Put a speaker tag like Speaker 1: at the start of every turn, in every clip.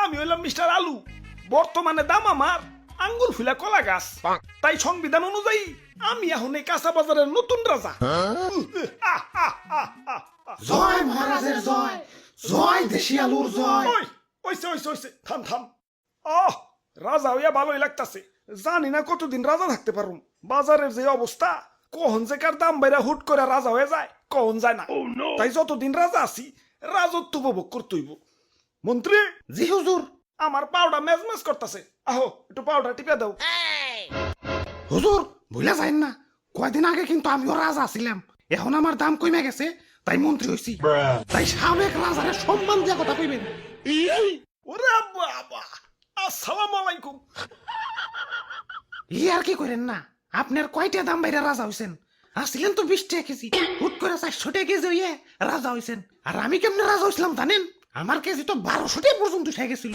Speaker 1: আমি হইলাম মিস্টার আলু, বর্তমানে দাম আমার আঙ্গুল ফুলা কলা গাছ। তাই সংবিধান অনুযায়ী আমি এখন এই কাঁচা বাজারের নতুন রাজা।
Speaker 2: জয় মহারাজের জয়, জয় দেশি আলুর জয়।
Speaker 1: ওই ওইসে ওইসে ওইসে থাম থাম। আহ, রাজা হইয়া ভালোই লাগতাছে। জানি না কতদিন রাজা থাকতে পারুম। বাজারের যে অবস্থা, কখন যে কার দাম বাইরা হুট করে রাজা হয়ে যায় কখন যায় না। তাই যতদিন রাজা আছি রাজত্ব উপভোগ করতেইব। মন্ত্রী,
Speaker 2: জি হুজুর।
Speaker 1: আমার পাউডার মেজমেজ করতেছে, আহো একটু পাউডার টিপে দাও।
Speaker 2: হুজুর ভুলে যাইন না, কয়দিন আগে কিন্তু আমিও রাজা ছিলাম, এখন আমার দাম কমে গেছে তাই মন্ত্রী হইছি। তাই সাবেক রাজারে সম্মান দিয়া কথা কইবেন।
Speaker 1: ওরে বাবা, আসসালামু আলাইকুম।
Speaker 2: ই আর কি করেন না, আপনার কয়টা দাম বাইরে রাজা হইছেন? আসছিলেন তো 20 টাকা কেজি, হুট করে 400 টাকা কেজি হইয়ে রাজা হইছেন। আর আমি কেমনে রাজা হইছিলাম জানেন? আমার কেজি তো 1200 টাকা পর্যন্ত উঠে গেছিল।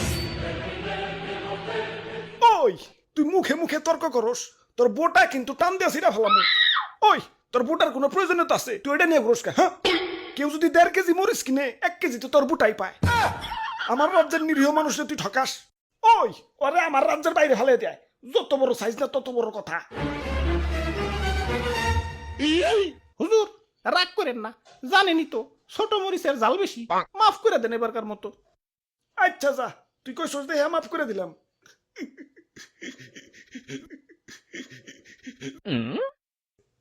Speaker 1: ওই তুই মুখে মুখে তর্ক করস, তোর বোটা কিন্তু টান দিয়া ছিড়া ফেলাম। ওই তোর বোটার কোনো প্রয়োজনীয়তা আছে? তুই এটা নিয়ে ঘুরস কে? হ্যাঁ, কেউ যদি 1.5 কেজি মরিচ কিনে 1 কেজি তো তোর বুটাই পায়। আমার রাজ্যের নিরীহ মানুষকে তুই ঠকাস। ওই ওরে আমার রাজ্যের বাইরে ফেলে দেয়। যত বড় সাইজ না তত বড় কথা।
Speaker 2: হুজুর রাগ করেন না, জানেনই তো ছোট মরিচের জাল বেশি, মাফ করে দেন এবারকার মতো।
Speaker 1: আচ্ছা যা, তুই কই সোচ দেখে মাফ করে দিলাম।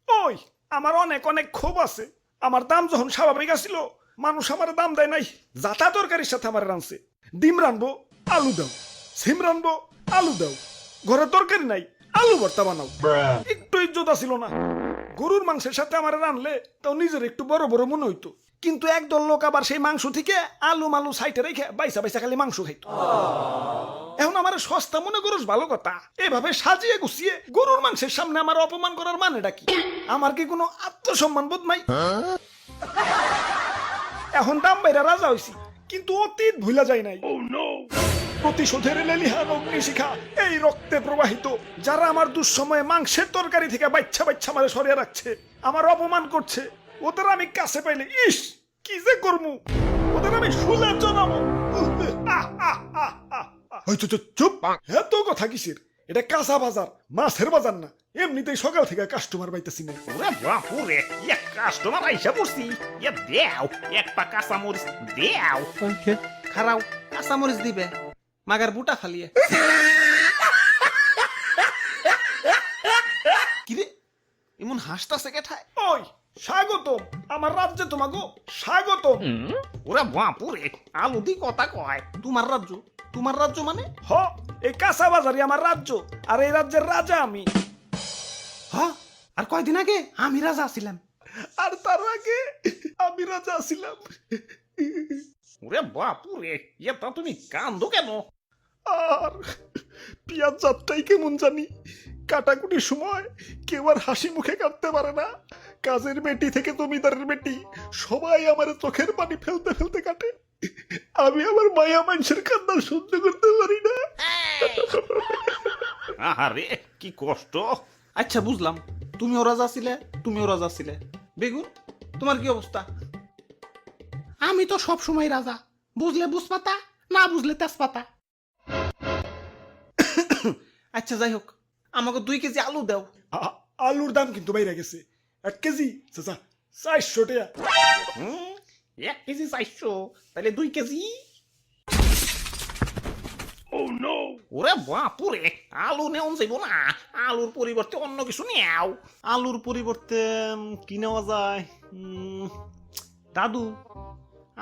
Speaker 1: ওই আমার অনেক অনেক ক্ষোভ আছে। আমার দাম যখন স্বাভাবিক আসিল, মানুষ আমার দাম দেয় নাই। যাতা তরকারির সাথে আমার রানছে। ডিম রানবো, আলু দাও। সিম রানবো, আলু দাও। ঘরে তরকারি নাই, আলু ভর্তা বানাও। একটু ইজ্জত আসিল না। গরুর মাংসের সাথে আমার রানলে তাও নিজের একটু বড় বড় মনে হইতো। কিন্তু একদল লোক আবার সেই মাংস থেকে আলু মালু সাইটে রেখে বাইসা বাইসা খালি মাংস খাইতো। এখন আমার সস্তা মনে করস ভালো কথা, এভাবে সাজিয়ে গুছিয়ে গরুর মাংসের সামনে আমার অপমান করার মানেটা কি? আমার কি কোনো আত্মসম্মান বোধ নাই? এখন দাম বাইরা রাজা হইছি, কিন্তু অতীত ভুলা যায় নাই। প্রতিশোধের লেলিহান অগ্নিশিখা এই রক্তে প্রবাহিত। যারা আমার দুঃসময়ে মাংসের তরকারি থেকে বাচ্চা বাচ্চা মারে সরিয়ে রাখছে, আমার অপমান করছে, ওদের আমি কাছে পাইলে ইস কি যে করমু, ওদের আমি শুলে জানাবো। চুপ, এত কথা কিসের? এটা কাঁচা বাজার, মাছের বাজার না। এমনিতেই সকাল থেকে কাস্টমার পাইতেছি না।
Speaker 3: ওরে বাপুরে, এক কাস্টমার আইসা পড়ছি। দেও এক পা কাঁচা মরিচ দেও।
Speaker 2: খারাও কাঁচা মরিচ দিবে, মাগার বুটা ফালিয়ে। কিরে এমন হাসতাছে কেঠায়?
Speaker 1: ওই স্বাগতম আমার রাজ্যে, তোমাকে স্বাগতম।
Speaker 3: ওরে বাপুরে, আলু দি কথা কয়।
Speaker 2: তোমার রাজ্য? তোমার রাজ্য মানে?
Speaker 1: হ, এই কাঁচা বাজারই আমার রাজ্য, আর এই রাজ্যের রাজা আমি।
Speaker 2: হ, আর কয়দিন আগে আমি রাজা ছিলাম।
Speaker 1: আর তার আগে আমি রাজা ছিলাম।
Speaker 3: ওরে বাপুরে, তা তুমি কান্দো কেন?
Speaker 1: আর পিয়াজ যাত্রাই কেমন জানি। কাটাকুটির সময় কেউ আর হাসি মুখে কাটতে পারে না। কাজের বেটি থেকে জমিদারের বেটি সবাই আমার চোখের পানি ফেলতে ফেলতে কাটে। আমি আমার মায়া মানুষের কান্না সহ্য করতে পারি না।
Speaker 3: আরে কি কষ্ট।
Speaker 2: আচ্ছা বুঝলাম, তুমিও রাজা ছিলে, তুমিও রাজা ছিলে। বেগুন তোমার কি অবস্থা? আমি তো সব সময় রাজা, বুঝলে বুঝপাতা, না বুঝলে তেজপাতা। আচ্ছা যাই হোক, আমাকে 2 কেজি আলু দাও।
Speaker 1: আলুর দাম কিন্তু বাইরে গেছে। 1 কেজি চাচা 400 টাকা।
Speaker 3: 1 কেজি 400, তাহলে 2 কেজি। ওরে বাপুরে, আলু নেওয়া যাইব না। আলুর পরিবর্তে অন্য কিছু নেও।
Speaker 2: আলুর পরিবর্তে কি নেওয়া যায়? দাদু,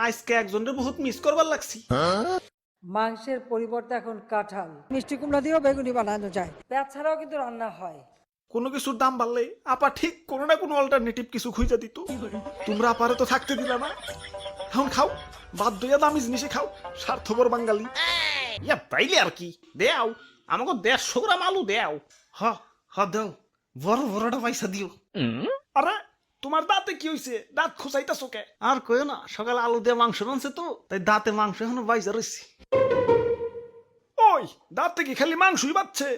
Speaker 2: আজকে একজনের বহুত মিস করবার লাগছি।
Speaker 4: মাংসের পরিবর্তে এখন কাঁঠাল, মিষ্টি কুমড়া দিয়েও বেগুনি বানানো যায়। পেঁয়াজ ছাড়াও কিন্তু রান্না হয়।
Speaker 1: কোনো কিছুর দাম বাড়লে আপা ঠিক কোনো না কোনো অল্টারনেটিভ কিছু খুঁজে দিত। তোমরা আপারে তো থাকতে দিলা না। এখন খাও, বাধ্য হইয়া দামি জিনিসে খাও, স্বার্থপর বাঙালি।
Speaker 3: তাইলে আর কি, দেও আমাকে 150 গ্রাম আলু দেও।
Speaker 2: হ হ দাও, বড় বড়টা পয়সা দিও।
Speaker 1: আরে তোমার দাঁতে কি হইছে? দাঁত খুঁচাইতাছো কে?
Speaker 2: আর কইও না, সকালে আলু দিয়ে মাংস রানছে তো, তাই দাঁতে মাংস এখনো বাইজা রয়েছে।
Speaker 1: ওই দাঁতে কি খালি মাংসই বাচ্ছে,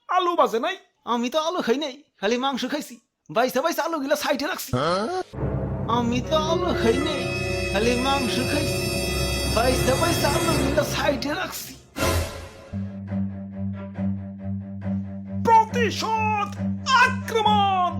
Speaker 1: আলু বাজে নাই?
Speaker 2: আমি তো আলু খাই নাই, খালি মাংস খাইছি। বাইসা বাইসা আলু গুলা সাইডে রাখছি। আমি তো আলু খাই নাই, খালি মাংস খাইছি। বাইসা বাইসা আলু গুলা সাইডে রাখছি।
Speaker 1: প্রতিশোধ আক্রমণ।